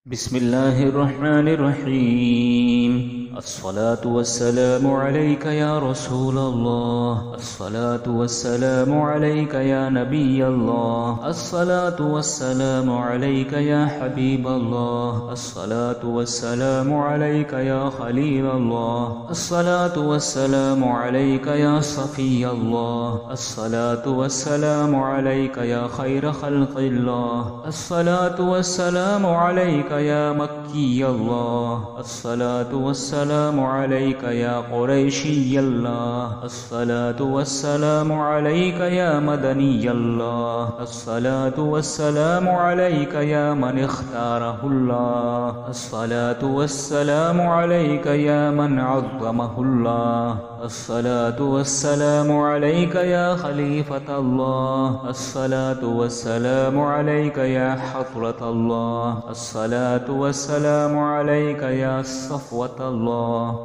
बिस्मिल्लाहिर्रहमानिर्रहीम। अस्सलातु वस्सलामु अलैका या रसूल अल्लाह, अस्सलातु वस्सलामु अलैका या नबी अल्लाह, अस्सलातु वस्सलामु अलैका या हबीब अल्लाह, अस्सलातु वस्सलामु अलैका या खलील अल्लाह, अस्सलातु वस्सलामु अलैका या सफी अल्लाह, अस्सलातु वस्सलामु अलैका या खैर खल्क़िल्लाह, अस्सलातु वस्सलामु अलैका या मक्की अल्लाह, अस्सलातु वस्सलामु अलैका या कुरैशी अल्लाह, अस्सलातु वस्सलामु अलैका या मदनी अल्लाह, अस्सलातु वस्सलामु अलैका या मन इख्तारहुल्लाह, अस्सलातु वस्सलामु अलैका या मन अज़्ज़महुल्लाह, अस्सलातु वस्सलामु अलैका या खलीफत अल्लाह, अस्सलातु वस्सलामु अलैका या हज़रत अल्लाह, अस्सलातु वस्सलामु अलैका या सफ़वत अल्लाह,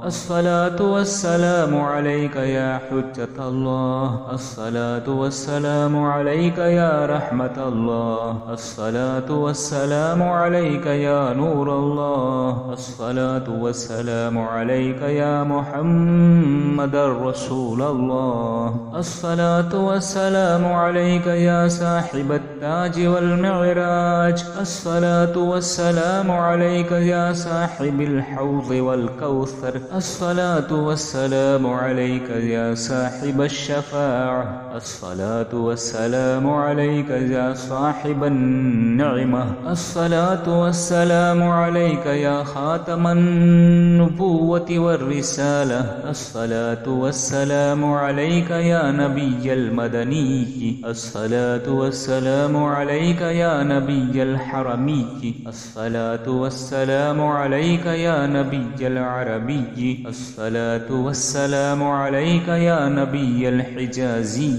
अस्सलातु वस्सलामु अलैका या हुज्जत अल्लाह, अस्सलातु वस्सलामु अलैका या रहमत अल्लाह, अस्सलातु वस्सलामु अलैका या नूर अल्लाह, अस्सलातु वस्सलामु अलैका या मुहम्मदर रसूल अल्लाह, अस्सलातु वस्सलामु अलैका या साहिबत ताज वल मिअराज, अस्सलातु वस्सलामु अलैका या साहिबिल हौज़ वल कौसर, अस्सलातु वस्सलामु अलैका या साहिबश शफ़ाअह, अस्सलातु वस्सलामु अलैका या साहिबन निअमह, अस्सलातु वस्सलामु अलैका या खातमन नुबुव्वति वर रिसालह, अस्सलातु वस्सलामु अलैका या नबिय्यल मदनी, अस्सलातु वस्सलामु अलैका या नबिय्यल हरमी, अस्सलातु वस्सलामु अलैका या नबिय्यल अरबी, अस्सलातु वस्सलामु अलैका या नबिय्यल हिजाज़ी,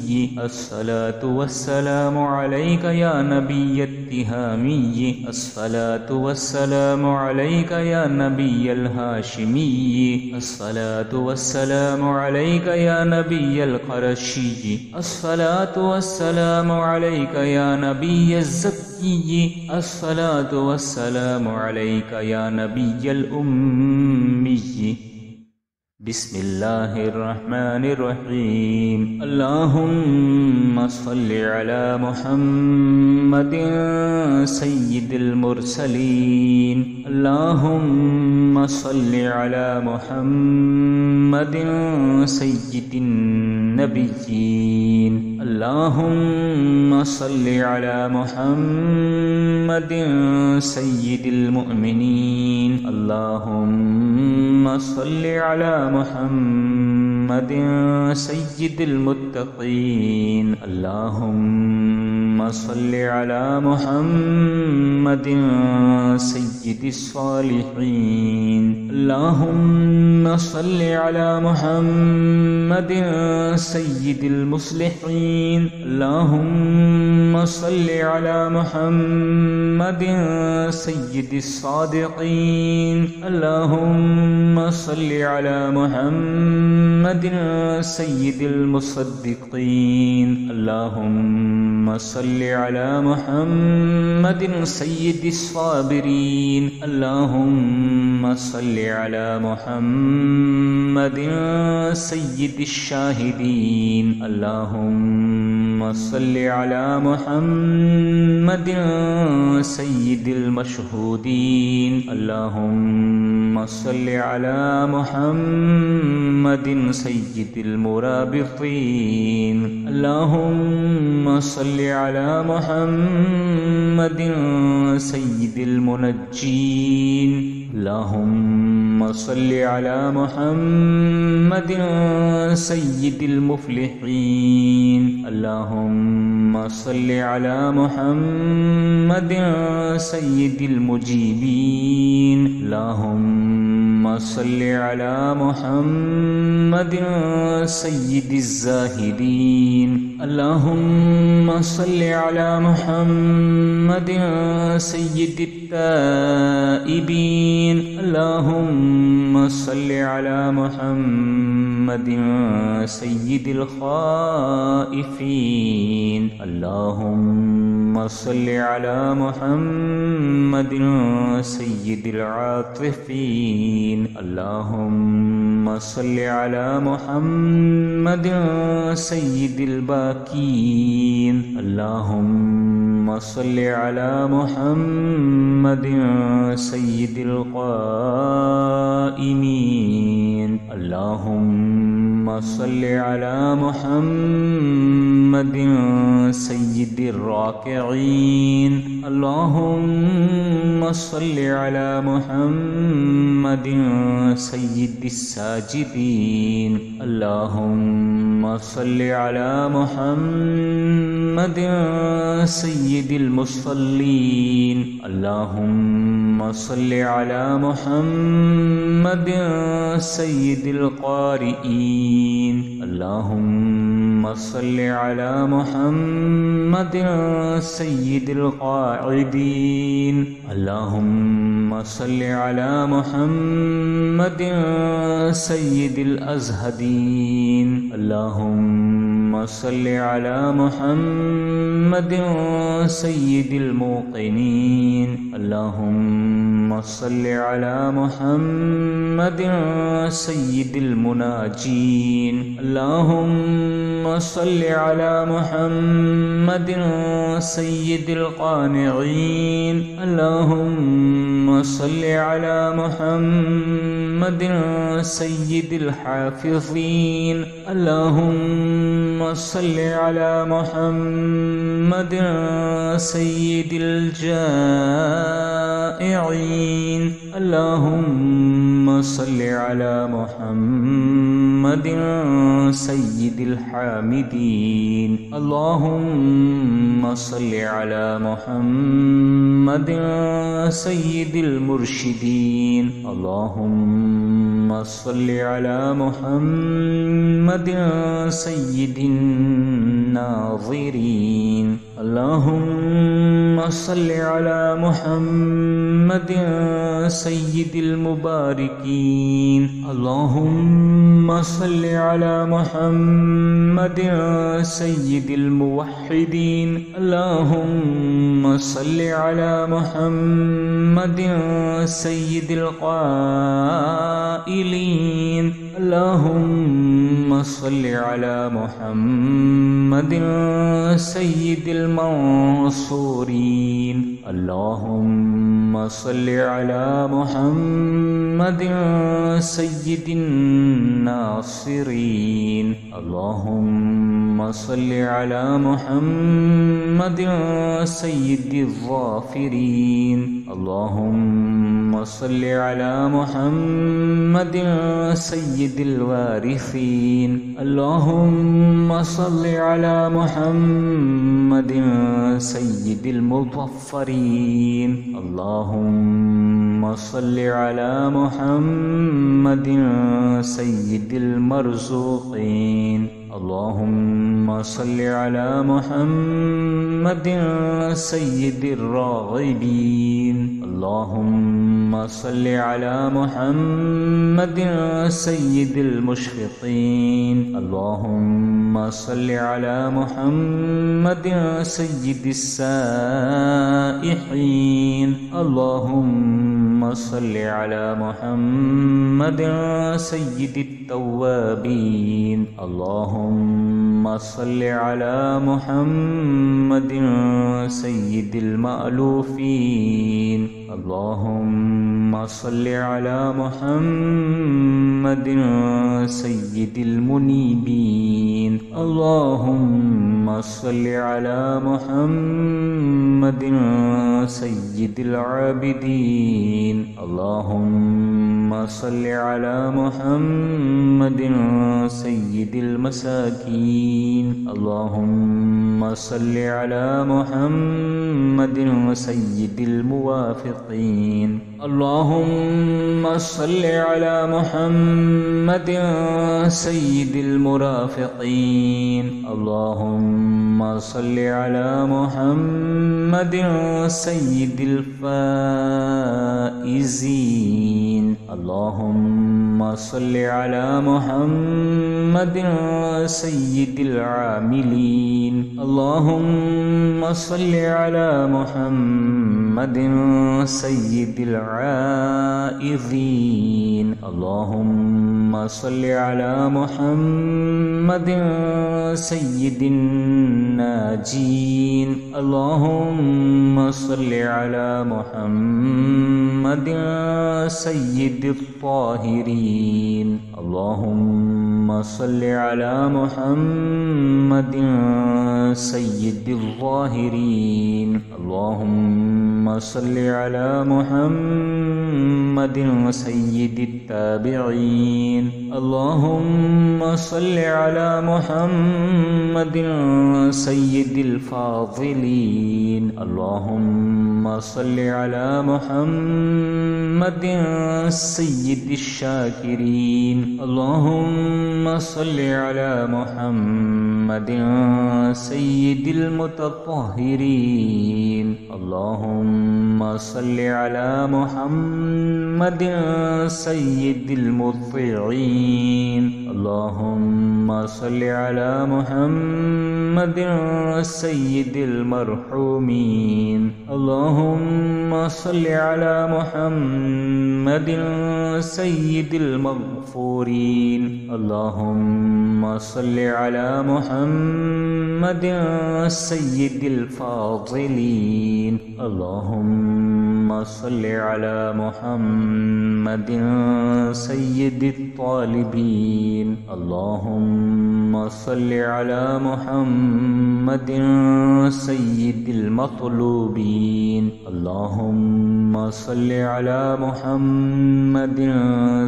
अस्सलातु वस्सलामु अलैका या नबिय्यत तिहामी, अस्सलातु वस्सलामु अलैका या नबिय्यल हाशिमी, अस्सलातु वस्सलामु अलैका या नबिय्यल क़रशी, अस्सलातु वस्सलामु अलैका या नबिय्यज़ ज़क्की, अस्सलातु वस्सलामु अलैका या नबिय्यल उम्मी। बिस्मिल्लाहिर्रहमानिर्रहीम। अल्लाहुम्मा सल्लि अला मुहम्मदिन सय्यिदिल मुरसलीन, अल्लाहुम्मा सल्लि अला मुहम्मदिन सय्यिदिन नबिय्यीन, अल्लाहुम्मा सल्लि अला मुहम्मदिन सय्यिदिल मुअमिनीन, अल्लाहुम्मा सल्लि अला मुहम्मदिन सय्यिदिल मुत्तक़ीन, अल्लाहुम्मा सल्लि अला मुहम्मदिन सय्यिदिस सालिहीन, अल्लाहुम्मा सल्लि अला मुहम्मदिन सय्यिदिल मुस्लिहीन, अल्लाहुम्मा सल्लि अला मुहम्मदिन सय्यिदिस सादिक़ीन, अल्लाहुम्मा सल्लि अला मुहम्मदिन सय्यिदिल मुसद्दिक़ीन, अल्लाहुम्मा सल्लि अला मुहम्मदिन सय्यिदिस साबिरीन, अल्लाहुम्मा सल्लि अला मुहम्मदिन सय्यिदिश शाहिदीन, अल्लाहुम्मा सल्लि अला मुहम्मदिन सय्यिदिल मशहूदीन, अल्लाहुम्मा सल्लि अला मुहम्मदिन सय्यिदिल मुराबितीन, अल्लाहुम्मा सल्लि अला मुहम्मदिन सय्यिदिल मुनज्जीन, अल्लाहुम्मा सल्लि अला मुहम्मदिन सय्यिदिल मुफ़्लिहीन, अल्लाहुम्मा सल्लि अला मुहम्मदिन सय्यिदिल मुजीबीन, अल्लाहुम्मा सल्लि अला मुहम्मदिन सय्यिदिज़ ज़ाहिदीन, اللهم صل على محمد سيد التائبين. اللهم صل على محمد سيد الخائفين. اللهم صل على محمد سيد العاطفين. اللهم صل على محمد سيد الباكين. اللهم صل على محمد سيد القائمين. اللهم صل على محمد سيد الراكعين. اللهم صل على محمد سيد الساجدين. اللهم صل على محمد سيد المصلين. اللهم صل على محمد سيد القارئين. اللهم صل على محمد سيد القاعدين. اللهم صل على محمد سيد الأزهدين. اللهم صل على محمد سيد الموقنين. اللهم صل على محمد سيد المناجين. اللهم صل على محمد سيد القانعين. اللهم صل على محمد سيد الحافظين. اللهم صل على محمد سيد الجائعين. اللهم صل على محمد سيد الحامدين. اللهم صل على محمد سيد المرشدين. اللهم صل على محمد سيد الناظرين. اللهم صل على محمد سيد المباركين. اللهم صل على محمد سيد الموحدين. اللهم صل على محمد سيد القائلين. اللهم صل على محمد سيد المنصورين. اللهم صل على محمد سيد الناصرين. اللهم صل على محمد سيد الظافرين. اللهم صل على محمد سيد الوارثين. اللهم صل على محمد سيد المظفرين. اللهم صل على محمد سيد المرزوقين. اللهم صل على محمد سيد الراغبين. اللهم صل على محمد سيد المشفقين. اللهم صل على محمد سيد السائحين. اللهم صل على محمد سيد التوابين. اللهم صل على محمد سيد المألوفين. اللهم صل على محمد سيد المنيبين. اللهم صل على محمد سيد العابدين. اللهم صل على محمد سيد المساكين. اللهم صل على محمد سيد الموافقين. اللهم صل على محمد سيد المرافقين. اللهم صل على محمد سيد الفائزين. اللهم صل على محمد سيد العاملين. اللهم صل على محمد سيد العائذين. اللهم صل على محمد سيد الناجين. اللهم صل على محمد سيد الطاهرين. اللهم صل على محمد سيد الظاهرين. اللهم صل على محمد سيد التابعين. اللهم صل على محمد سيد الفاضلين. اللهم صل على محمد سيد الشاكرين. اللهم صل على محمد سيد المتطهرين. اللهم صل على محمد سيد المطيعين. اللهم صل على محمد سيد المرحومين. اللهم صل على محمد سيد المغفورين. اللهم صل على محمد سيد الفاضلين. اللهم صل على محمد سيد الطالبين. اللهم صل على محمد سيد المطلوبين. اللهم صل على محمد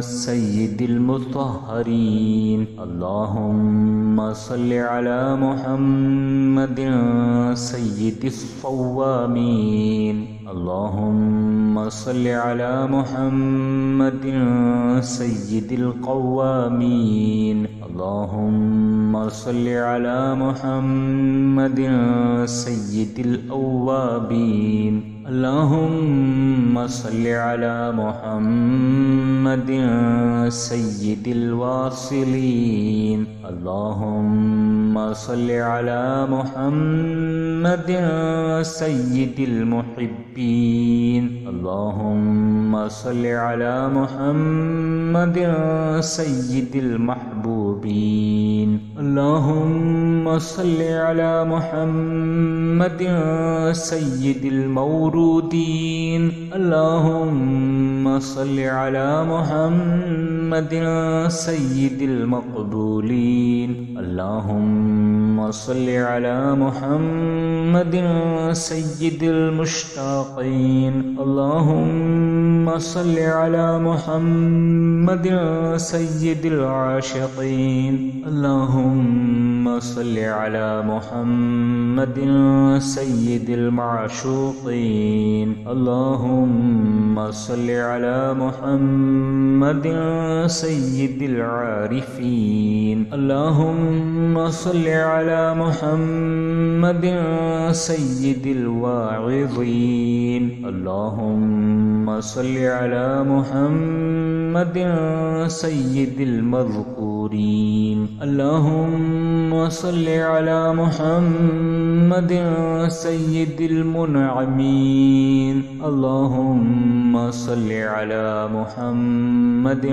سيد المطهرين. اللهم صل على محمد سيد الصوامين. اللهم صل على محمد سيد القوامين. اللهم صل على محمد سيد الأوابين. اللهم صل على محمد سيد الواصلين. اللهم صل على محمد سيد المحبين. اللهم صل على محمد سيد المحبوبين. اللهم صل على محمد سيد المورودين. اللهم صل على محمد سيد المقبولين. اللهم صل على محمد سيد المشتاقين. اللهم صل على محمد سيد العاشقين. اللهم صل على محمد سيد المعشوقين. اللهم صل على محمد سيد العارفين. اللهم صل على محمد سيد الواعظين. اللهم صل على محمد سيد المذكورين. اللهم صل على محمد سيد المنعمين. اللهم صل على محمد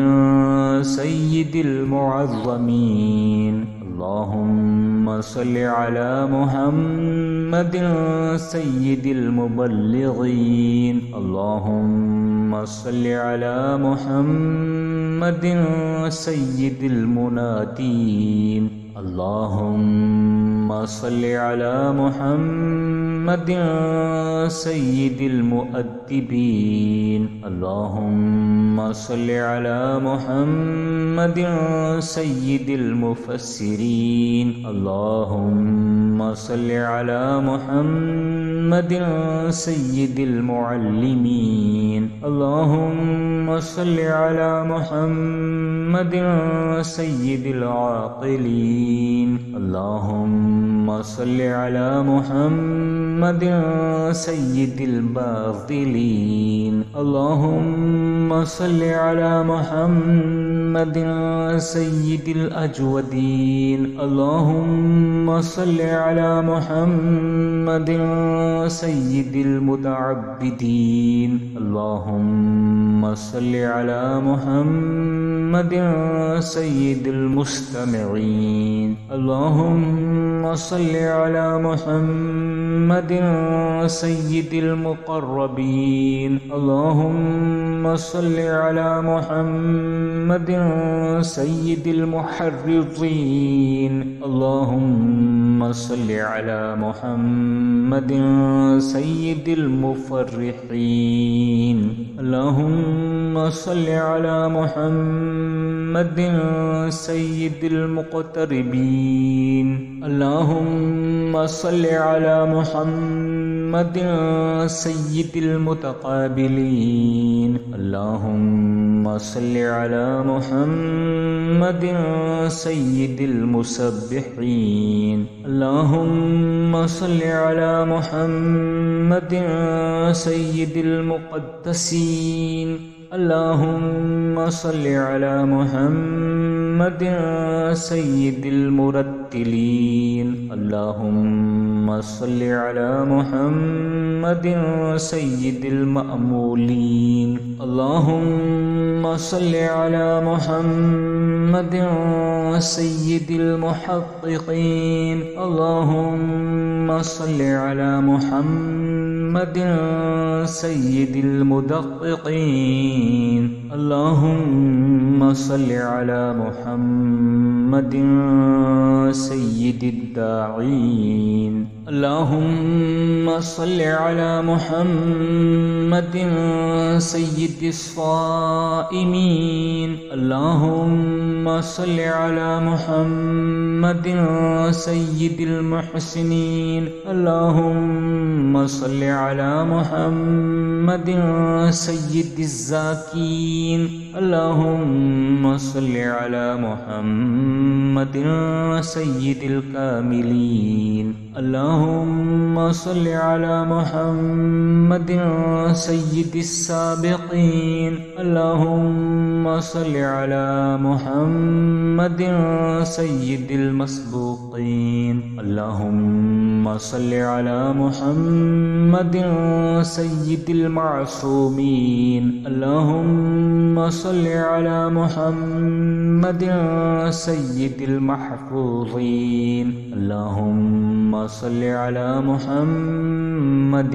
سيد المعظمين. اللهم صل على محمد سيد المبلغين. اللهم صل على محمد سيد المنادين. اللهم صل على محمد سيد المؤدبين. اللهم صل على محمد سيد المفسرين. اللهم صل على محمد سيد المعلمين. اللهم صل على محمد سيد العاقلين. اللهم صل على محمد سيد الباطلين. اللهم صل على محمد سيد الأجودين. اللهم صل على محمد سيد المتعبدين. اللهم صل على محمد سيد المستمعين. اللهم صل على محمد سيد المقربين. اللهم صل على محمد سيد المحرضين. اللهم صل على محمد سيد المفرحين. اللهم صل على محمد سيد المقتربين. اللهم صل على محمد سيد المتقابلين. اللهم صل على محمد سيد المسبحين. اللهم صل على محمد سيد المقدسين. اللهم صل على محمد سيد المرتلين. اللهم صل على محمد سيد المأمولين. اللهم صل على محمد سيد المحققين. اللهم صل على محمد سيد المدققين. اللهم صل على محمد سيد الداعين. اللهم صل على محمد سيد الصائمين. اللهم صل على محمد سيد المحسنين. اللهم صل على محمد سيد الزاكين. اللهم صل على محمد سيد الكاملين. اللهم صل على محمد سيد السابقين. اللهم صل على محمد سيد المسبوقين. اللهم صل على محمد سيد المعصومين. اللهم صل على محمد سيد المحفوظين. اللهم صل على محمد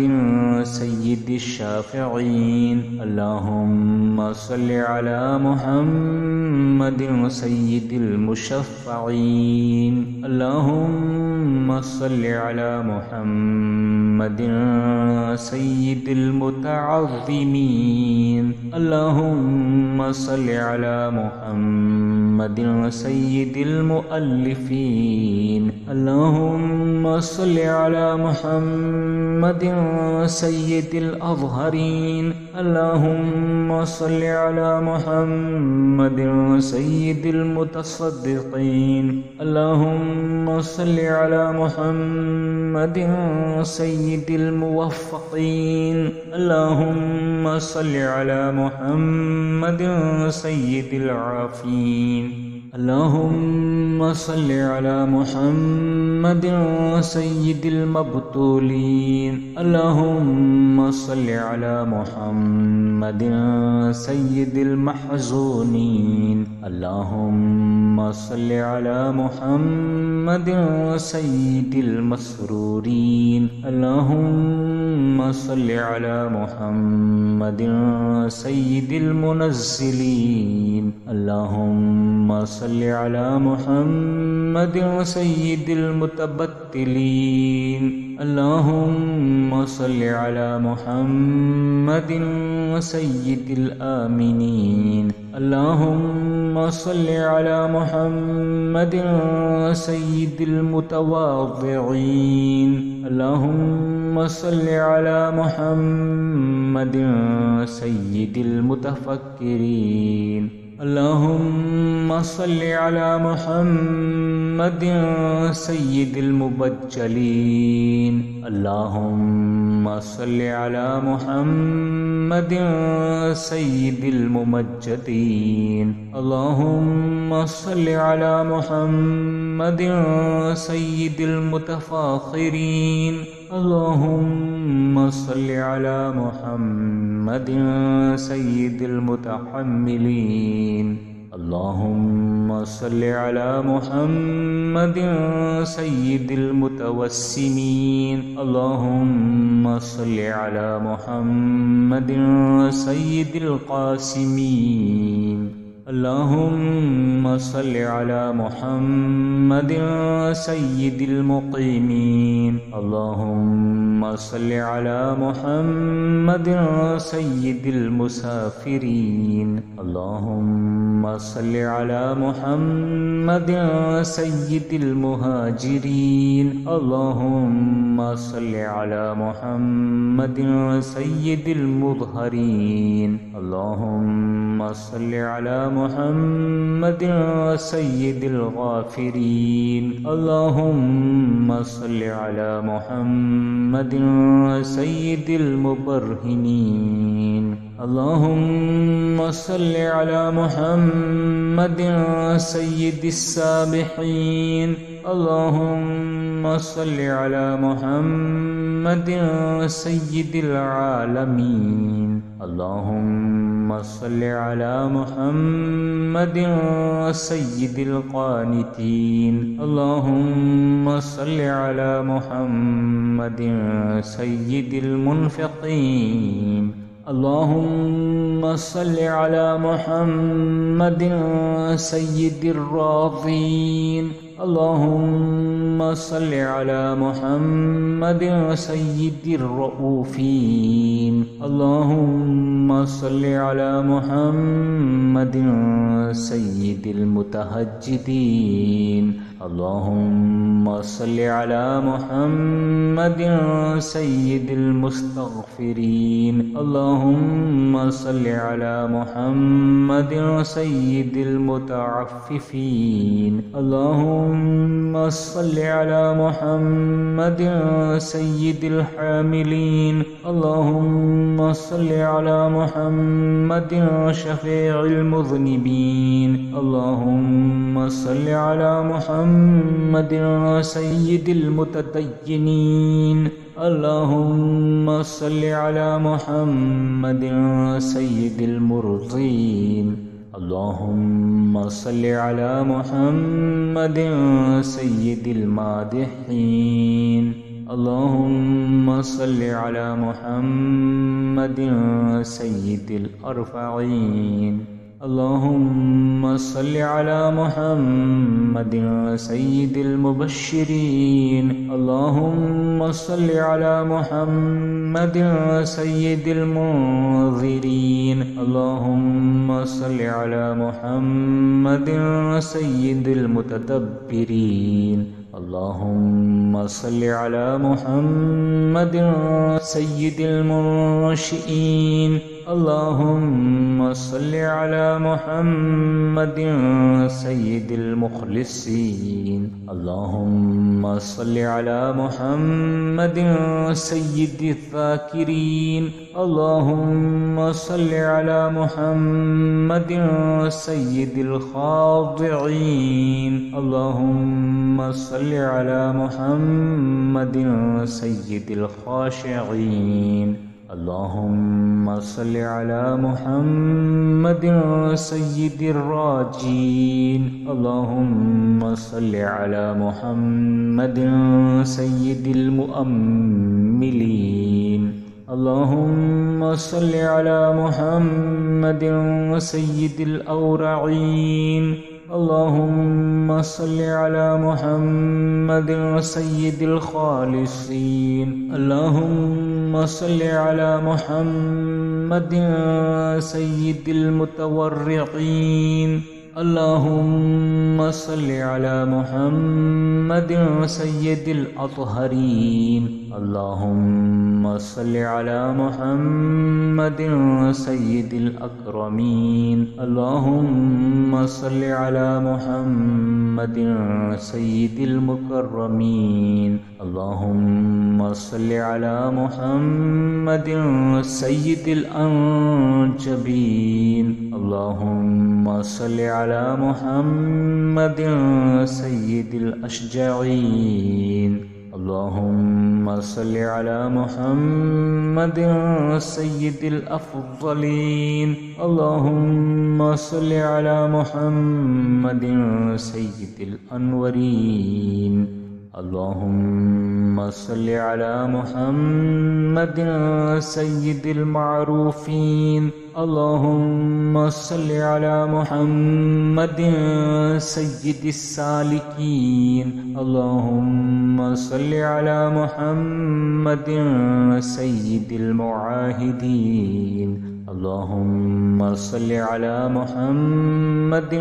سيد الشافعين. اللهم صل على محمد سيد المشفعين. اللهم صل على محمد سيد المتعظمين. اللهم صل على محمد سيد المؤلفين. اللهم صل على محمد سيد الأظهرين. اللهم صل على محمد سيد المتصدقين. اللهم صل على محمد سيد الموفقين. اللهم صل على محمد سيد العافين. اللهم صل على محمد سيد المبتولين. اللهم صل على محمد سيد المحزونين. اللهم صل على محمد سيد المسرورين. اللهم صل على محمد سيد المنزلين. اللهم صل على محمد سيد المتبتلين اللهم صل على محمد سيد الآمنين اللهم صل على محمد سيد المتواضعين اللهم صل على محمد سيد المتفكرين اللهم صل على محمد سيد المبجلين اللهم صل على محمد سيد الممجدين اللهم صل على محمد سيد المتفاخرين اللهم صل على محمد سيد المتحملين اللهم صل على محمد سيد المتوسمين اللهم صل على محمد سيد القاسمين اللهم صل على محمد سيد المقيمين اللهم صل على محمد سيد المسافرين اللهم صل على محمد سيد المهاجرين اللهم صل على محمد سيد المظهرين اللهم صل على محمد سيد الغافرين اللهم صل على محمد سيد المبرهنين اللهم صل على محمد سيد السابحين اللهم صل على محمد سيد العالمين اللهم صل على محمد سيد القانتين اللهم صل على محمد سيد المنفقين اللهم صل على محمد سيد الراضين اللهم صل على محمد سيد الرؤوفين اللهم صل على محمد سيد المتهجدين اللهم صل على محمد سيد المستغفرين اللهم صل على محمد سيد المتعففين اللهم صل على محمد سيد الحاملين اللهم صل على محمد شفيع المذنبين اللهم صل على محمد سيد المتدينين اللهم صل على محمد سيد المرضين اللهم صل على محمد سيد المادحين اللهم صل على محمد سيد الأرفعين اللهم صل على محمد سيد المبشرين اللهم صل على محمد سيد المنذرين اللهم صل على محمد سيد المتدبرين اللهم صل على محمد سيد المنشئين اللهم صل على محمد سيد المخلصين اللهم صل على محمد سيد الذاكرين اللهم صل على محمد سيد الخاضعين اللهم صل على محمد سيد الخاشعين اللهم صل على محمد سيد الراجين اللهم صل على محمد سيد المؤملين اللهم صل على محمد سيد الأورعين اللهم صل على محمد سيد الخالصين. اللهم صل على محمد سيد المتورعين. اللهم صل على محمد سيد الأطهرين. اللهم صل على محمد سيد الأكرمين. اللهم صل على محمد سيد المكرمين. اللهم صل على محمد سيد الأنجبين. اللهم صل على محمد سيد الأشجعين. اللهم صل على محمد سيد الأفضلين. اللهم صل على محمد سيد الأنورين. اللهم صل على محمد سيد المعروفين. اللهم صل على محمد سيد السالكين. اللهم صل على محمد سيد المعاهدين. اللهم صل على محمد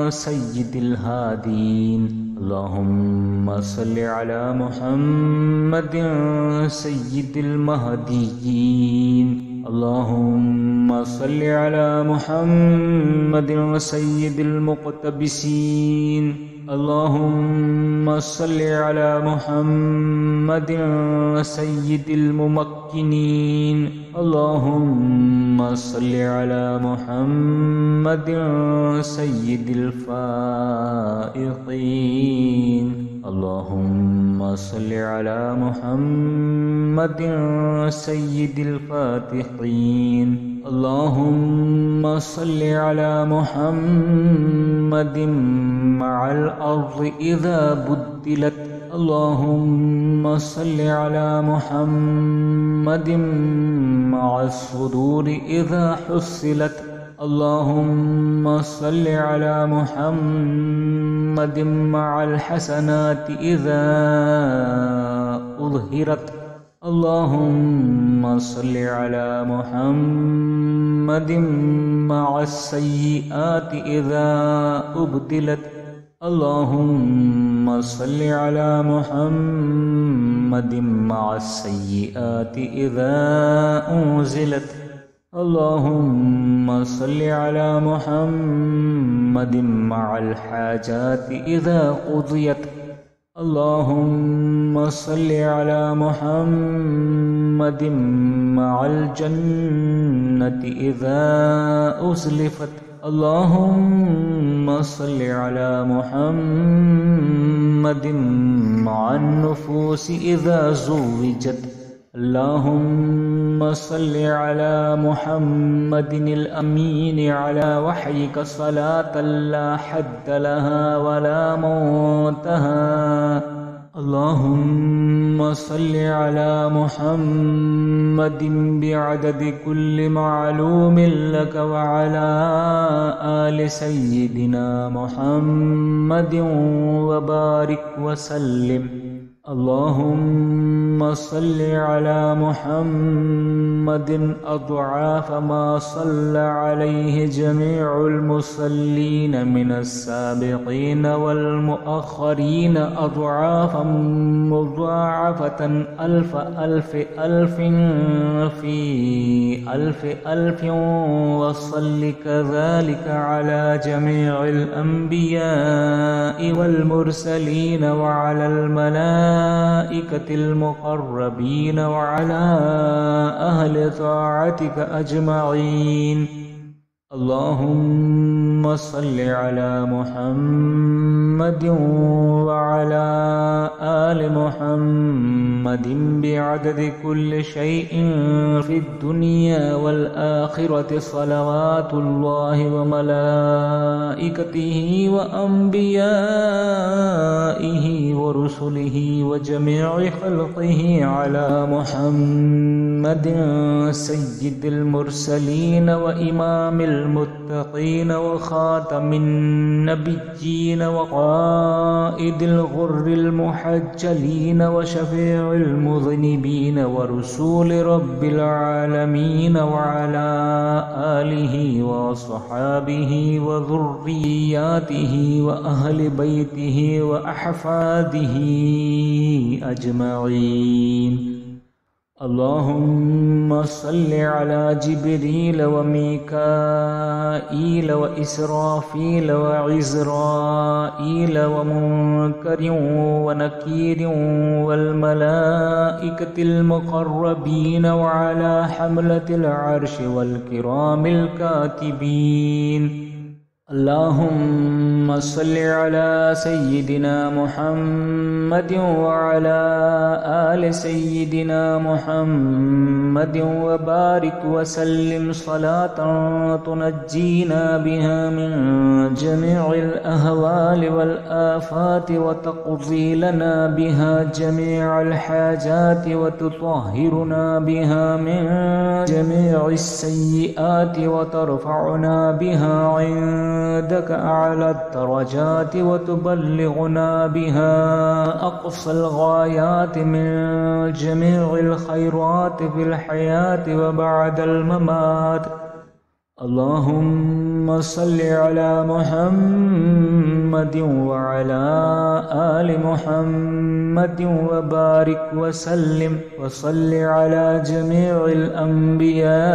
سيد الهادين. اللهم صل على محمد سيد المهديين. اللهم صل على محمد سيد المقتبسين. اللهم صل على محمد سيد الممكنين. اللهم صل على محمد سيد الفائقين. اللهم صل على محمد سيد الفاتحين. اللهم صل على محمد مع الأرض إذا بدلت. اللهم صل على محمد مع الصدور إذا حصلت. اللهم صل على محمد مع الحسنات إذا أظهرت. اللهم صل على محمد مع السيئات إذا أبدلت. اللهم صل على محمد مع السيئات إذا أنزلت. اللهم صل على محمد مع الحاجات إذا قضيت. اللهم صل على محمد مع الجنة إذا أزلفت. اللهم صل على محمد مع النفوس إذا زوجت. اللهم صل على محمد الأمين على وحيك صلاة لا حد لها ولا منتهى. اللهم صل على محمد بعدد كل معلوم لك وعلى آل سيدنا محمد وبارك وسلم. اللهم صل على محمد أضعاف ما صلى عليه جميع المصلين من السابقين والمؤخرين أضعافا مضاعفة ألف ألف ألف في ألف ألف. وصل كذلك على جميع الأنبياء والمرسلين وعلى الملائكة المقربين وعلى أهل طاعتك أجمعين. اللهم صل على محمد وعلى آل محمد بعدد كل شيء في الدنيا والآخرة صلوات الله وملائكته وأنبيائه ورسله وجميع خلقه على محمد سيد المرسلين وإمام المتقين وخاتم النبيين وقائد الغر المحجلين وشفيع المذنبين ورسول رب العالمين وعلى آله وصحابه وذرياته وأهل بيته وأحفاده أجمعين. اللهم صل على جبريل وميكائيل وإسرافيل وعزرائيل ومنكر ونكير والملائكة المقربين وعلى حملة العرش والكرام الكاتبين. اللهم صل على سيدنا محمد وعلى آل سيدنا محمد وبارك وسلم صلاة تنجينا بها من جميع الأهوال والآفات وتقضي لنا بها جميع الحاجات وتطهرنا بها من جميع السيئات وترفعنا بها عندك أعلى الدرجات وتبلغنا بها أقصى الغايات من جميع الخيرات في الحياة وبعد الممات. اللهم صل على محمد وعلى آل محمد وبارك وسلم وصل على جميع الأنبياء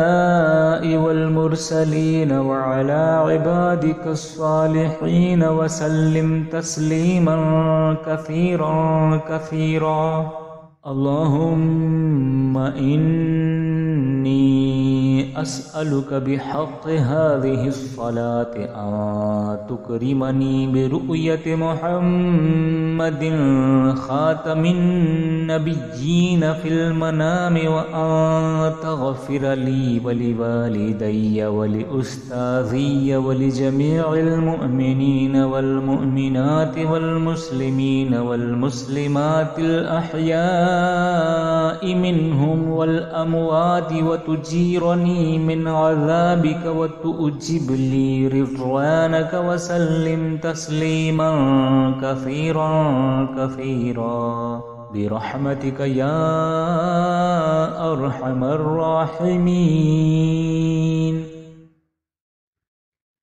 والمرسلين وعلى عبادك الصالحين وسلم تسليما كثيرا كثيرا. اللهم إني أسألك بحق هذه الصلاة أن تكرمني برؤية محمد خاتم النبيين في المنام وأن تغفر لي ولوالدي ولأستاذي ولجميع المؤمنين والمؤمنات والمسلمين والمسلمات الأحياء منهم والأموات وتجيرني من عذابك وتؤجب لي رضوانك وسلم تسليما كثيرا كثيرا برحمتك يا أرحم الراحمين.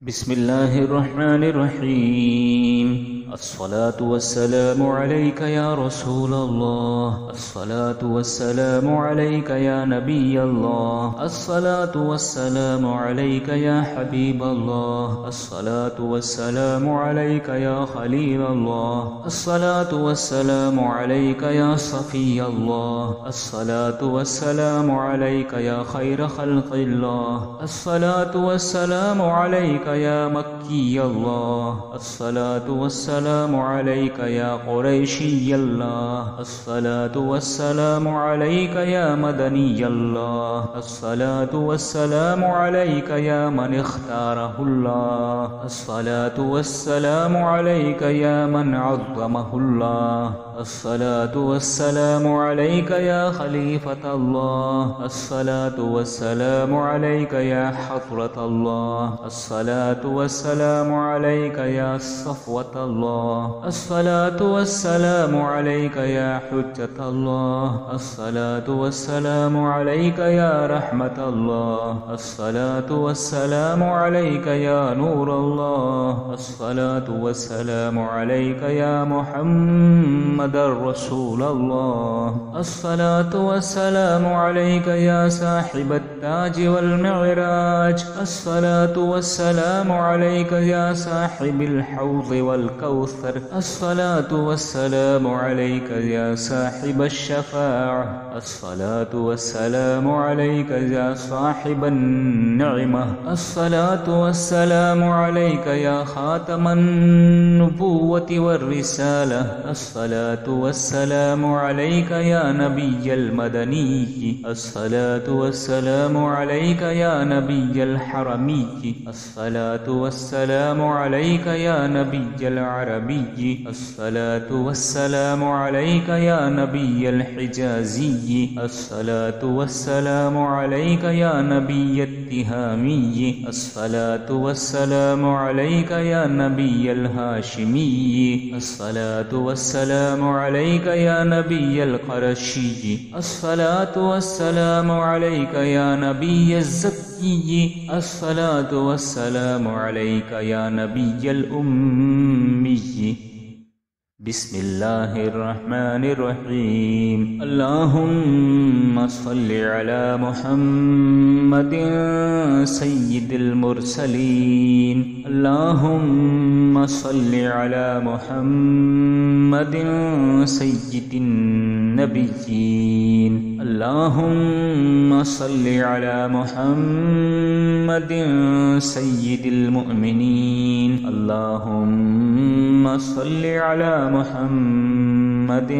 بسم الله الرحمن الرحيم. الصلاة والسلام عليك يا رسول الله، الصلاة والسلام عليك يا نبي الله، الصلاة والسلام عليك يا حبيب الله، الصلاة والسلام عليك يا خليل الله، الصلاة والسلام عليك يا صفي الله، الصلاة والسلام عليك يا خير خلق الله، الصلاة والسلام عليك يا مكي الله، الصلاة والسلام عليك يا قريشي الله، الصلاة والسلام عليك يا مدني الله، الصلاة والسلام عليك يا من اختاره الله، الصلاة والسلام عليك يا من عظمه الله، الصلاة والسلام عليك يا خليفة الله، الصلاة والسلام عليك يا حضرة الله، الصلاة والسلام عليك يا صفوة الله، الصلاة والسلام عليك يا حجة الله، الصلاة والسلام عليك يا رحمة الله، الصلاة والسلام عليك يا نور الله، الصلاة والسلام عليك يا محمد رسول الله، الصلاة والسلام عليك يا صاحب التاج والمعراج، الصلاة والسلام عليك يا صاحب الحوض والكوثر الكوثر الصلاة والسلام عليك يا صاحب الشفاعة الصلاة والسلام عليك يا صاحب النعمة الصلاة والسلام عليك يا خاتم النبوة والرسالة الصلاة والسلام عليك يا نبي المدني الصلاة والسلام عليك يا نبي الحرمي الصلاة والسلام عليك يا نبي العربي الصلاة والسلام عليك يا نبي الحجازي الصلاة والسلام عليك يا نبي التهامي الصلاة والسلام عليك يا نبي الهاشمي الصلاة والسلام عليك يا نبي القرشي الصلاة والسلام عليك يا نبي الزكي الصلاة والسلام عليك يا نبي الأمي بسم الله الرحمن الرحيم اللهم صل على محمد سيد المرسلين اللهم صل على محمد سيد النبيين اللهم صل على محمد سيد المؤمنين اللهم صل على محمد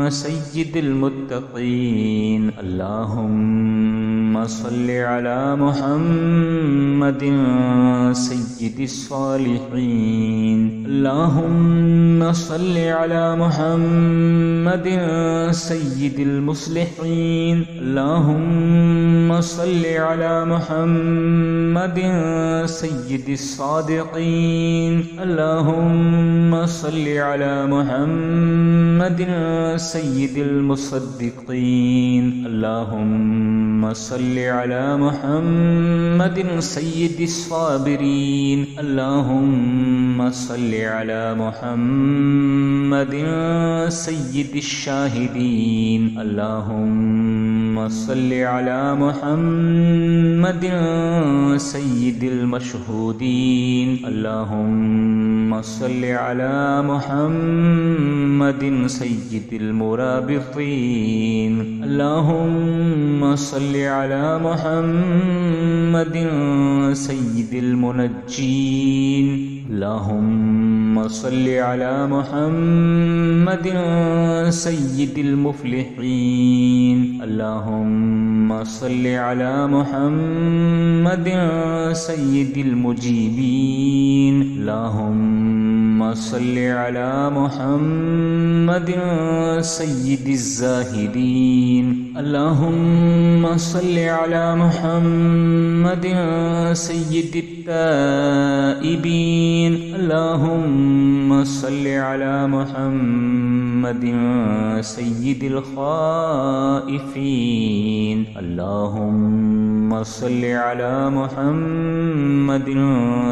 سيد المتقين اللهم صل على محمد سيد الصالحين اللهم صل على محمد سيد المصلحين اللهم صل على محمد سيد الصادقين اللهم صل على محمد سيد المصدقين اللهم صل على محمد سيد الصابرين اللهم صل على محمد سيد الشاهدين اللهم صل على محمد سيد المشهودين اللهم صل على محمد سيد المرابطين اللهم صل على محمد سيد المنجين اللهم صل على محمد سيد المفلحين اللهم صل على محمد سيد المجيبين اللهم صل على محمد سيد الزاهدين اللهم صل على محمد سيد التائبين اللهم صل على محمد سيد الخائفين اللهم صل على محمد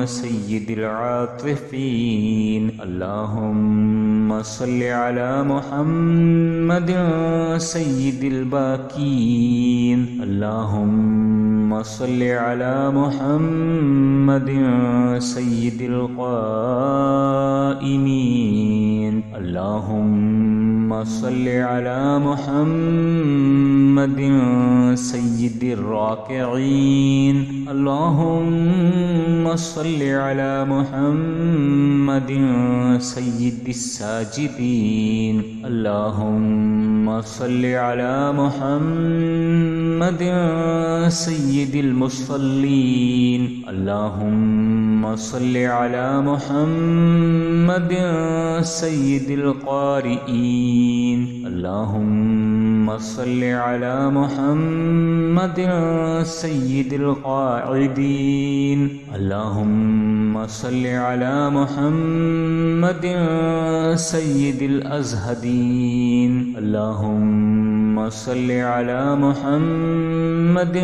سيد العاطفين اللهم صل على محمد سيد الباكين اللهم صل على محمد سيد القائمين اللهم صل على محمد سيد الراكعين اللهم صل على محمد سيد الساجدين اللهم صل على محمد سيد المصلين اللهم صل على محمد سيد القارئين اللهم صل على محمد سيد القاعدين اللهم صل على محمد سيد الأزهدين اللهم صل على محمد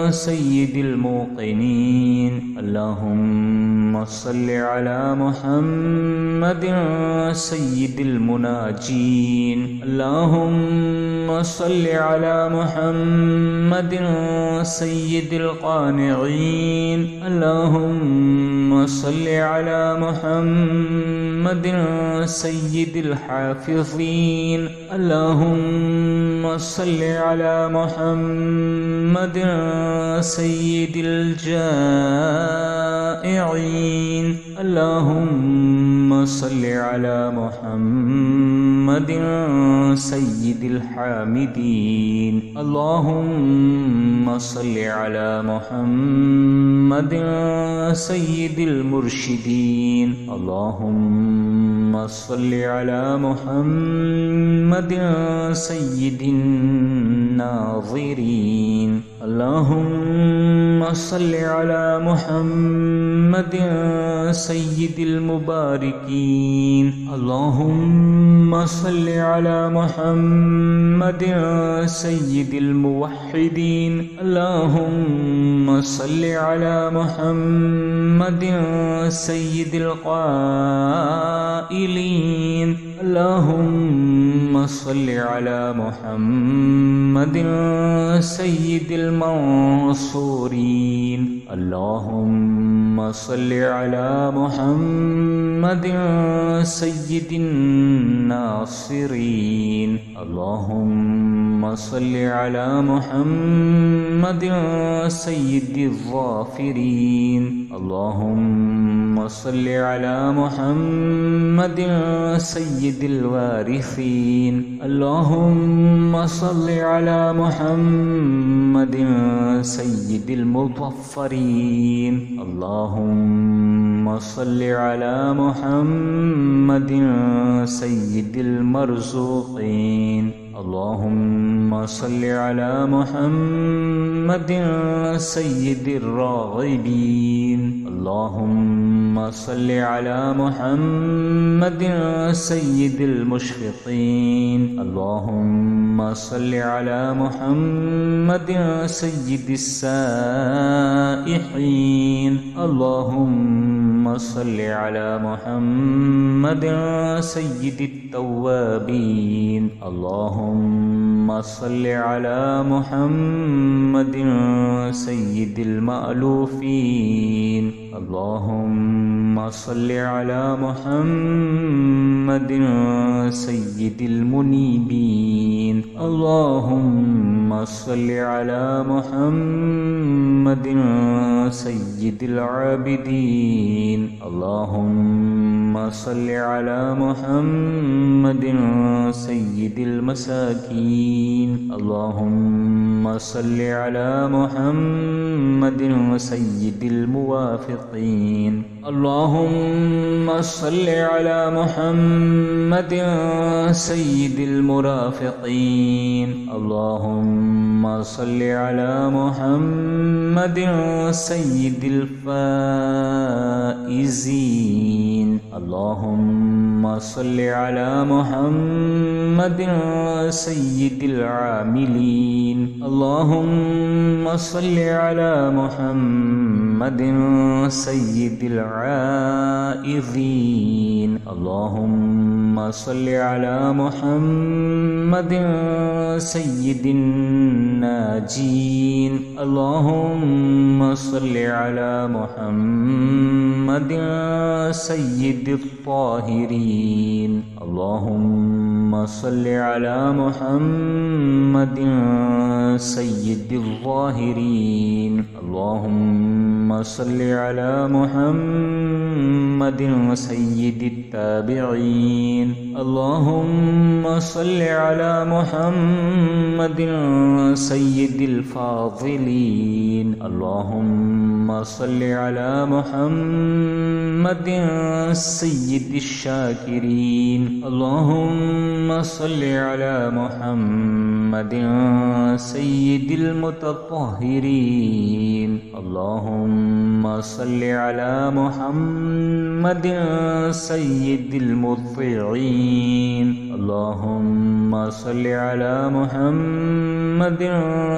سيد الموقنين اللهم صل على محمد سيد المناجين اللهم صل على محمد سيد القانعين اللهم صل على محمد سيد الحافظين. اللهم صل على محمد سيد الجائعين. اللهم صل على محمد سيد الحامدين. اللهم صل على محمد سيد المرشدين. اللهم صل على محمد سيد الناظرين. اللهم صل على محمد سيد المباركين. اللهم صل على محمد سيد الموحدين. اللهم صل على محمد سيد القائلين. اللهم صل على محمد سيد المنصورين. اللهم صل على محمد سيد الناصرين. اللهم صل على محمد سيد الظافرين. اللهم صل على محمد سيد الوارثين. اللهم صل على محمد سيد المظفرين. اللهم صل على محمد سيد المرزوقين. اللهم صل على محمد سيد الراغبين. اللهم صل على محمد سيد المشفقين. اللهم صل على محمد سيد السائحين. اللهم صل على محمد سيد التوابين. اللهم صل على محمد سيد المألوفين. اللهم صل على محمد سيد المنيبين. اللهم صل على محمد سيد العابدين. اللهم صل على محمد سيد المساكين. اللهم صل على محمد سيد الموافقين. اللهم صل على محمد سيد المرافقين. اللهم صل على محمد سيد الفائزين. اللهم صل على محمد سيد العاملين. اللهم صل على محمد سيد العائذين. اللهم صل على محمد سيد الناجين. اللهم صل على محمد سيد الطاهرين. اللهم صل على محمد سيد الظاهرين. اللهم صل على محمد سيد التابعين. اللهم صل على محمد سيد الفاضلين. اللهم صل على محمد سيد الشاكرين. اللهم صل على محمد سيد المتطهرين. اللهم صل على محمد سيد المطيعين. اللهم صل على محمد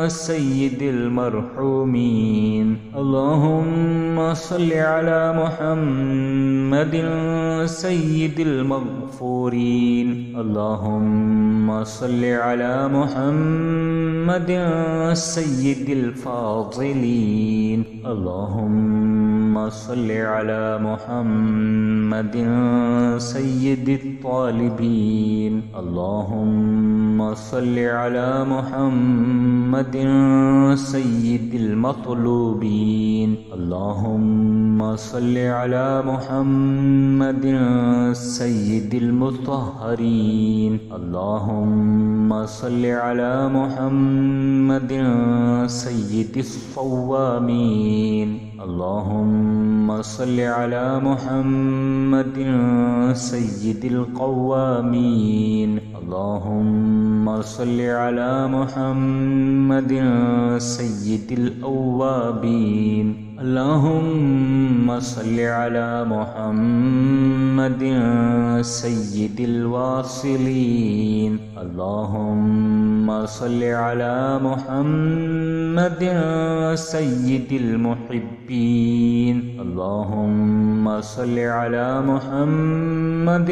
سيد المرحومين. اللهم صل على محمد سيد المغفورين. اللهم صل على محمد سيد الفاضلين. اللهم صل على محمد سيد الطالبين اللهم صل على محمد سيد المطلوبين اللهم صل على محمد سيد المطهرين اللهم صل على محمد سيد الصوامين اللهم صل على محمد سيد القوامين اللهم صل على محمد سيد الأوابين اللهم صل على محمد سيد الواصلين اللهم صل على محمد سيد المحبين اللهم صل على محمد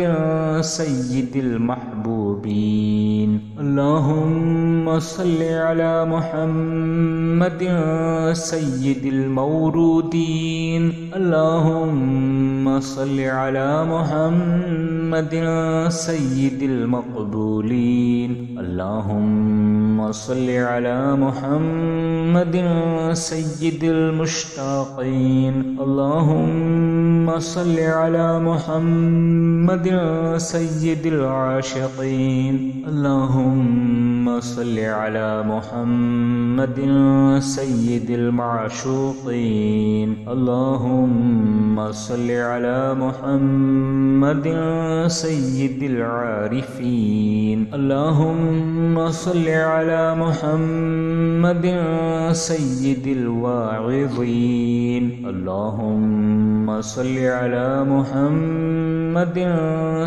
سيد المحبوبين اللهم صل على محمد سيد المورودين اللهم صل على محمد سيد المقبولين اللهم صل على محمد سيد المشتاقين اللهم صل على محمد سيد العاشقين اللهم صل على محمد سيد المعشوقين اللهم صل على محمد سيد العارفين اللهم صل على محمد سيد الواعظين اللهم صل على محمد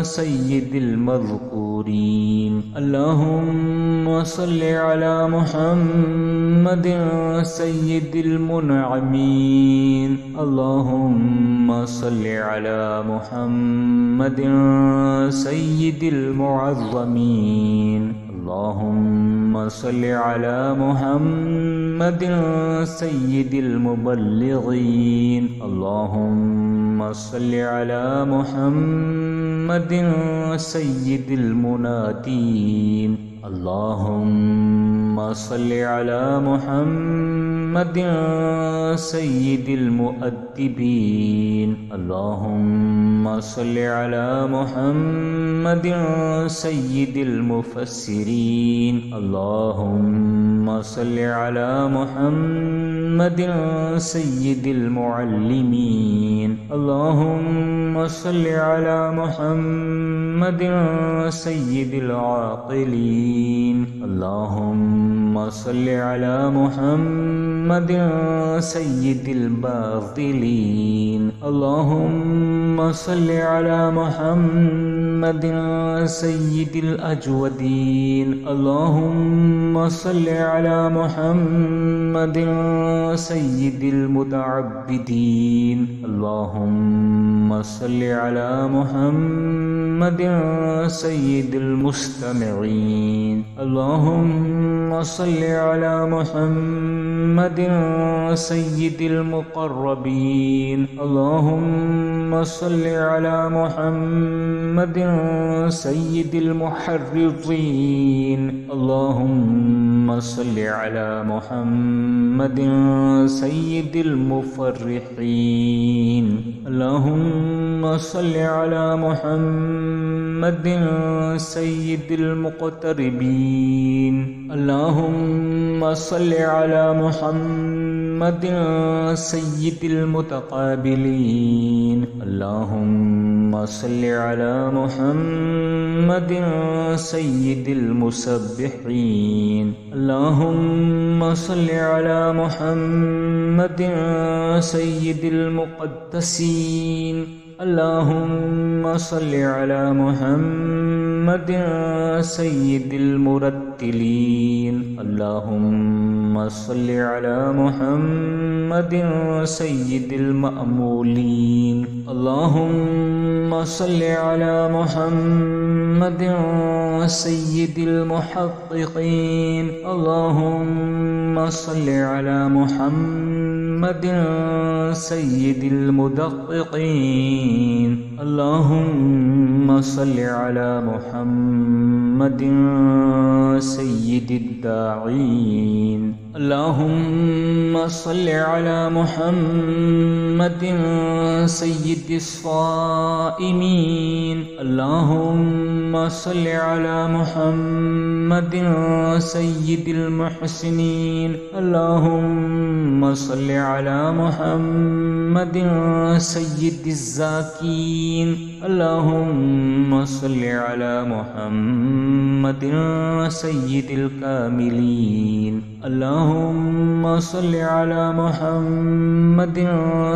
سيد المذكورين اللهم صل على محمد سيد المنعمين اللهم صل على محمد سيد المعظمين اللهم صل على محمد سيد المبلغين اللهم صل على محمد سيد المنادين اللهم صل على محمد سيد المؤدبين اللهم صل على محمد سيد المفسرين اللهم صل على محمد سيد المعلمين اللهم صل على محمد سيد العاقلين اللهم صل على محمد سيد الباطلين اللهم صل على محمد سيد الأجودين اللهم صل على محمد سيد المتعبدين اللهم صل على محمد سيد المستمعين اللهم صل على محمد سيد المقربين اللهم صل على محمد سيد المحرضين اللهم صل على محمد سيد المفرحين اللهم صل على محمد سيد المقتربين اللهم صل على محمد سيد المتقابلين اللهم صل على محمد سيد المسبحين اللهم صل على محمد سيد المقدسين اللهم صل على محمد سيد المرتبين المرتلين اللهم صل على محمد سيد المأمولين اللهم صل على محمد سيد المحققين اللهم صل على محمد سيد المدققين اللهم صل على محمد سيد الداعين اللهم صل على محمد سيد الصائمين اللهم صل على محمد سيد المحسنين اللهم صل على محمد سيد الزاكين اللهم صل على محمد سيد الكاملين اللهم صل على محمد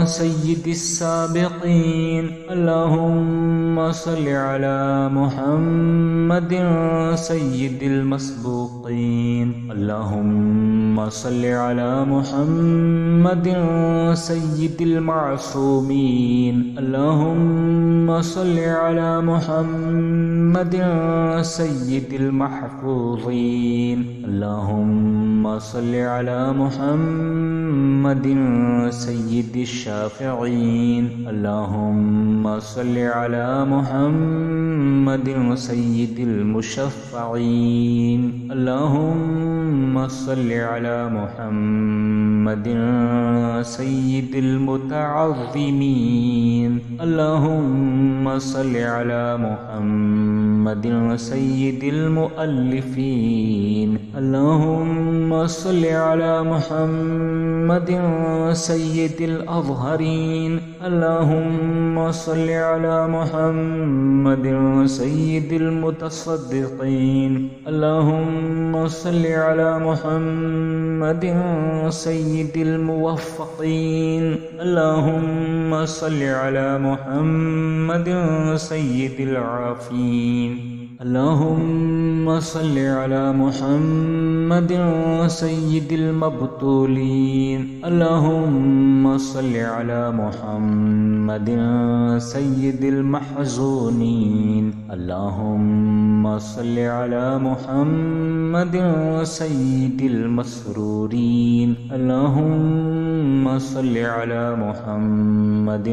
سيد السابقين اللهم صل على محمد سيد المسبوقين اللهم صل على محمد سيد المعصومين اللهم صل على محمد سيد المحفوظين اللهم صل على محمد سيد الشافعين اللهم صل على محمد سيد المشفعين اللهم صل على محمد سيد المتعظمين اللهم صل على محمد سيد المؤلفين اللهم صل على محمد سيد الأظهرين اللهم صل على محمد سيد المتصدقين اللهم صل على محمد سيد الموفقين اللهم صل على محمد سيد العافين اللهم صل على محمد سيد المبتولين اللهم صل على محمد سيد المحزونين اللهم صل على محمد سيد المسرورين اللهم صل على محمد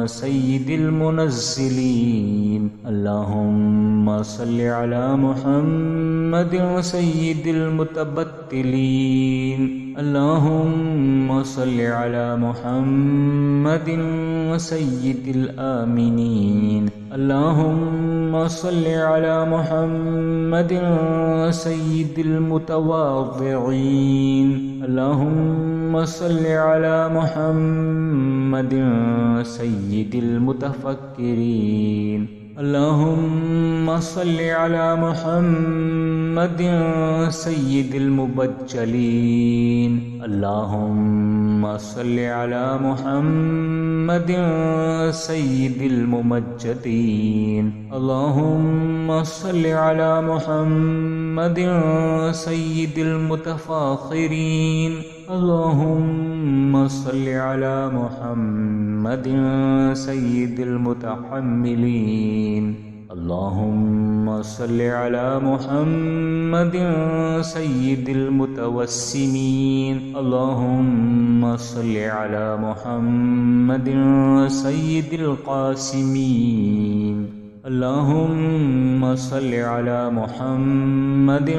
سيد المنزلين اللهم صل على محمد سيد المتبتلين اللهم صل على محمد سيد الآمنين اللهم صل على محمد سيد المتواضعين اللهم صل على محمد سيد المتفكرين اللهم صل على محمد سيد المبجلين اللهم صل على محمد سيد الممجدين اللهم صل على محمد سيد المتفاخرين اللهم صل على محمد سيد المتحملين اللهم صل على محمد سيد المتوسمين اللهم صل على محمد سيد القاسمين اللهم صل على محمد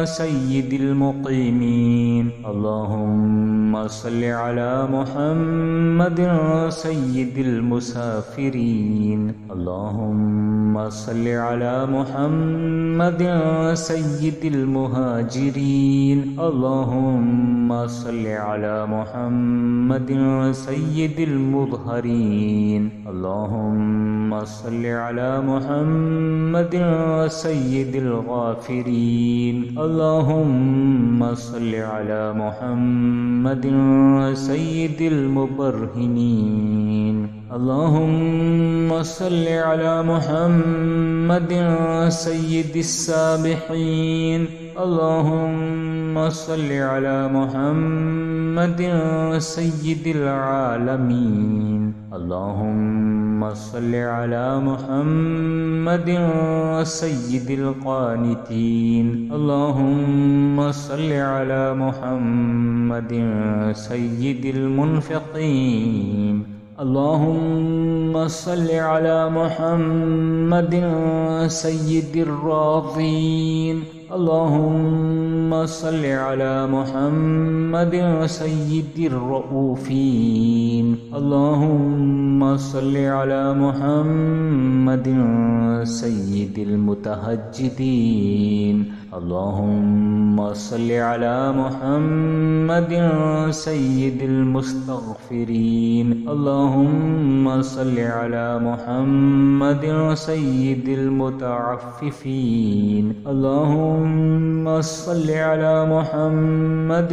سيد المقيمين اللهم صل على محمد سيد المسافرين اللهم صل على محمد سيد المهاجرين اللهم صل على محمد سيد المظهرين اللهم صل على محمد سيد الغافرين اللهم صل على محمد سيد المبرهنين اللهم صل على محمد سيد السابحين اللهم صل على محمد سيد العالمين. اللهم صل على محمد سيد القانتين. اللهم صل على محمد سيد المنفقين. اللهم صل على محمد سيد الراضين. اللهم صل على محمد سيد الرؤوفين. اللهم صل على محمد سيد المتهجدين. اللهم صل على محمد سيد المستغفرين. اللهم صل على محمد سيد المتعففين. اللهم صل على محمد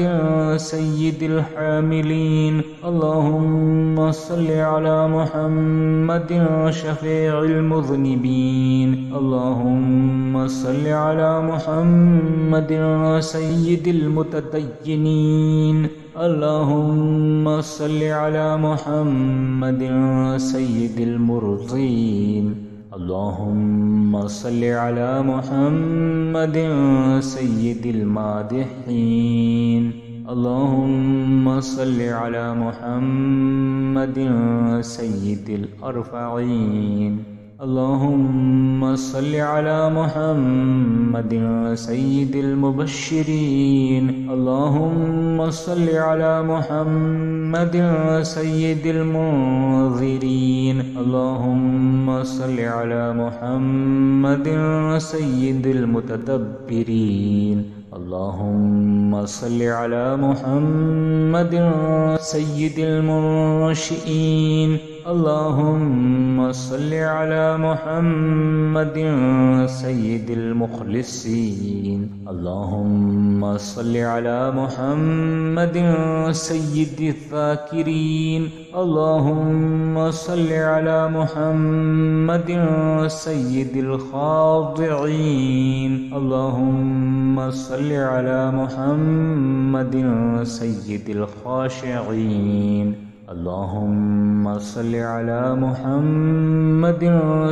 سيد الحاملين. اللهم صل على محمد شفيع المذنبين. اللهم صل على محمد سيد المتدينين. اللهم صل على محمد سيد المرضين. اللهم صل على محمد سيد المادحين. اللهم صل على محمد سيد الأرفعين. اللهم صل على محمد سيد المبشرين. اللهم صل على محمد سيد المنذرين. اللهم صل على محمد سيد المتدبرين. اللهم صل على محمد سيد المنشئين. اللهم صل على محمد سيد المخلصين. اللهم صل على محمد سيد الذاكرين. اللهم صل على محمد سيد الخاضعين. اللهم صل على محمد سيد الخاشعين. اللهم صل على محمد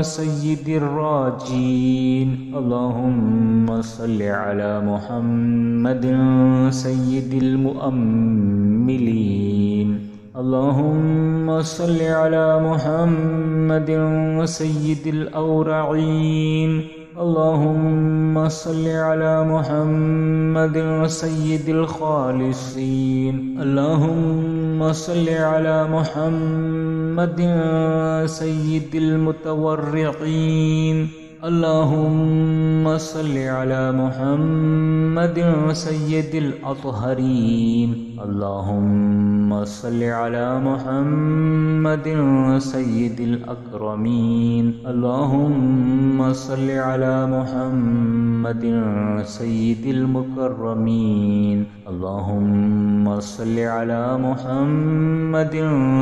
سيد الراجين. اللهم صل على محمد سيد المؤملين. اللهم صل على محمد سيد الأورعين. اللهم صل على محمد سيد الخالصين. اللهم صل على محمد سيد المتورعين. اللهم صل على محمد سيد الأطهرين. اللهم صل على محمد سيد الأكرمين. اللهم صل على محمد سيد المكرمين. اللهم صل على محمد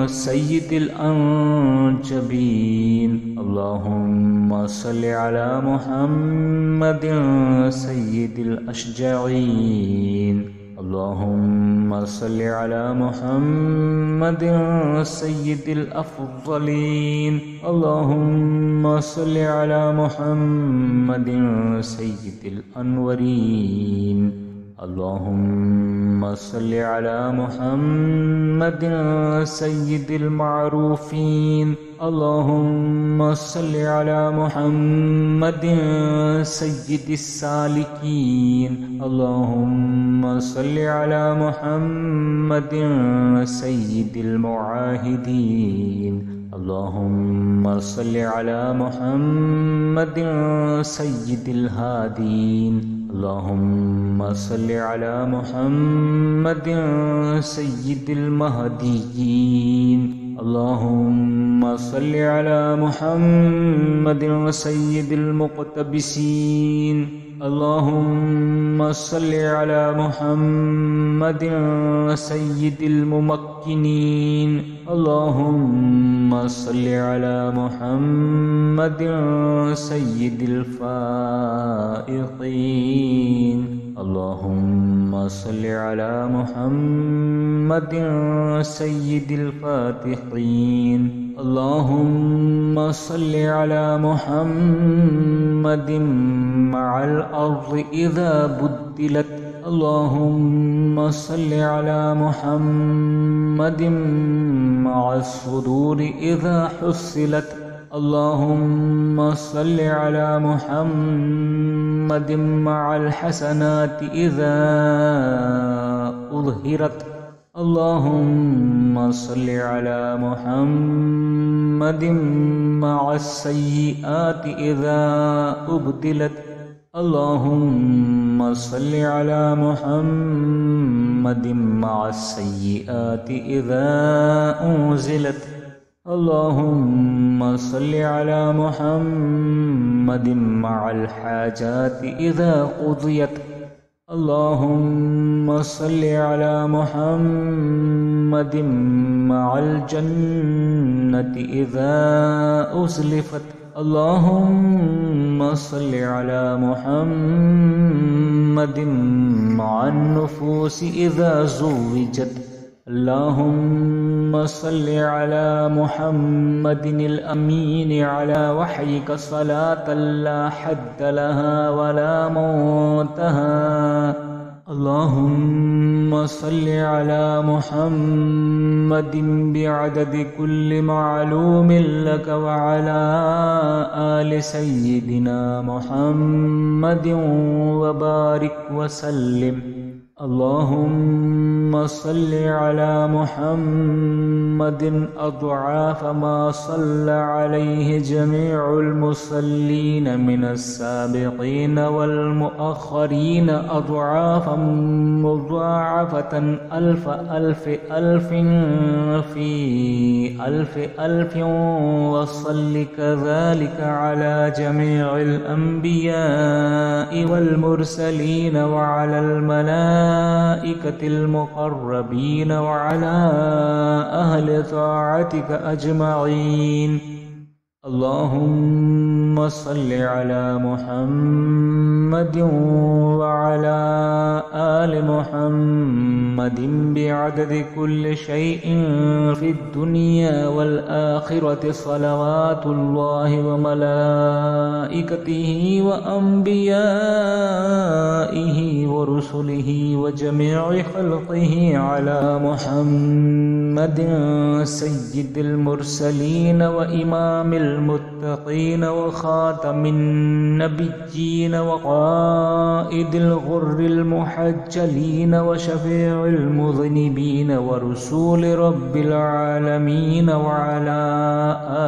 سيد الأنجبين. اللهم صل على محمد سيد الأشجعين. اللهم صل على محمد سيد الأفضلين. اللهم صل على محمد سيد الأنورين. اللهم صل على محمد سيد المعروفين. اللهم صل على محمد سيد السالكين. اللهم صل على محمد سيد المعاهدين. اللهم صل على محمد سيد الهادين. اللهم صل على محمد سيد المهديين. اللهم صل على محمد سيد المقتبسين. اللهم صل على محمد سيد الممكنين. اللهم صل على محمد سيد الفائقين. اللهم صل على محمد سيد الفاتحين. اللهم صل على محمد مع الأرض إذا بدلت. اللهم صل على محمد مع الصدور إذا حصلت. اللهم صل على محمد مع الحسنات إذا أظهرت. اللهم صل على محمد مع السيئات إذا أبدلت. اللهم صل على محمد مع السيئات إذا أنزلت. اللهم صل على محمد مع الحاجات إذا قضيت. اللهم صل على محمد مع الجنة إذا أزلفت. اللهم صل على محمد مع النفوس إذا زوجت. اللهم صل على محمد الأمين على وحيك صلاة لا حد لها ولا منتهى. اللهم صل على محمد بعدد كل معلوم لك وعلى آل سيدنا محمد وبارك وسلم. اللهم صل على محمد أضعاف ما صلى عليه جميع المصلين من السابقين والمؤخرين أضعافا مضاعفة ألف ألف ألف في ألف ألف. وصل كذلك على جميع الأنبياء والمرسلين وعلى الملائكة المقربين وعلى أهل طاعتك أجمعين. اللهم صل على محمد وعلى آل محمد بعدد كل شيء في الدنيا والآخرة صلوات الله وملائكته وأنبيائه ورسله وجميع خلقه على محمد سيد المرسلين وإمام المتقين وخاتم النبيين وقائد الغر المحجلين وشفيع المذنبين ورسول رب العالمين وعلى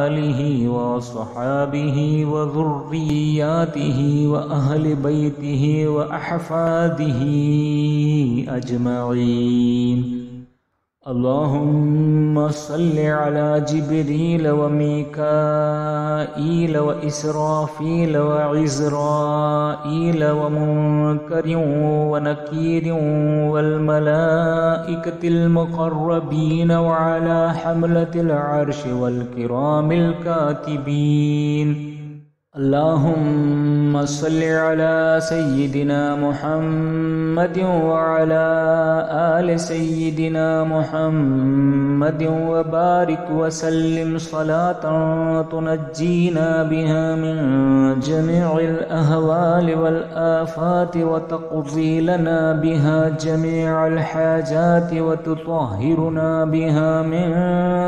آله وصحابه وذرياته وأهل بيته وأحفاده أجمعين. اللهم صل على جبريل وميكائيل وإسرافيل وعزرائيل ومنكر ونكير والملائكة المقربين وعلى حملة العرش والكرام الكاتبين. اللهم صل على سيدنا محمد وعلى آل سيدنا محمد وبارك وسلم صلاة تنجينا بها من جميع الأهوال والآفات وتقضي لنا بها جميع الحاجات وتطهرنا بها من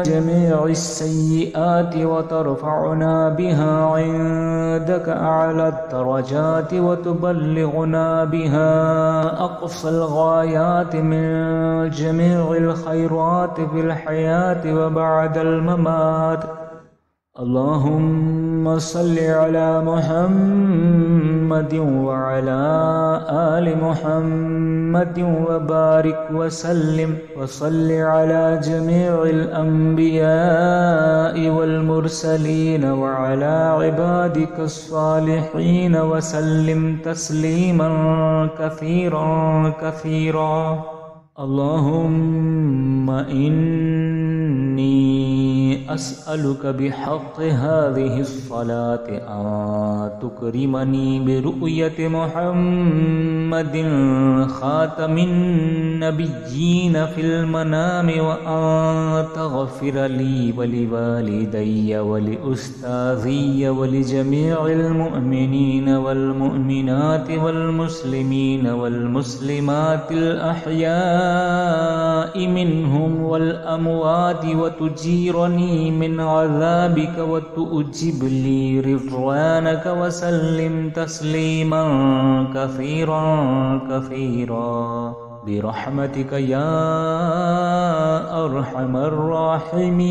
جميع السيئات وترفعنا بها عندك أعلى الدرجات وتبلغنا بها أقصى الغايات من جميع الخيرات في الحياة وبعد الممات. اللهم صل على محمد وعلى آل محمد وبارك وسلم وصل على جميع الأنبياء والمرسلين وعلى عبادك الصالحين وسلم تسليما كثيرا كثيرا. اللهم إني अस्अलुका बिहक़्क़ि हाज़िहिस्सलाति अन तुकरिमनी बिरु'यति मुहम्मदिन ख़ातमिन नबिय्यीन फ़िल मनामि व अन तग़फ़िर ली व लिवालिदैय व लिउस्ताज़िय व लिजमीइल मुअमिनीन वल मुअमिनाति वल मुस्लिमीन वल मुस्लिमातिल अहयाइ मिनहुम वल अमवाति व तुजीरनी मिन अज़ाबिक व तुजिब ली रिज़वानक व सल्लिम तस्लीमन कसीरा बिरहमतिक या अरहमर राहिमीन।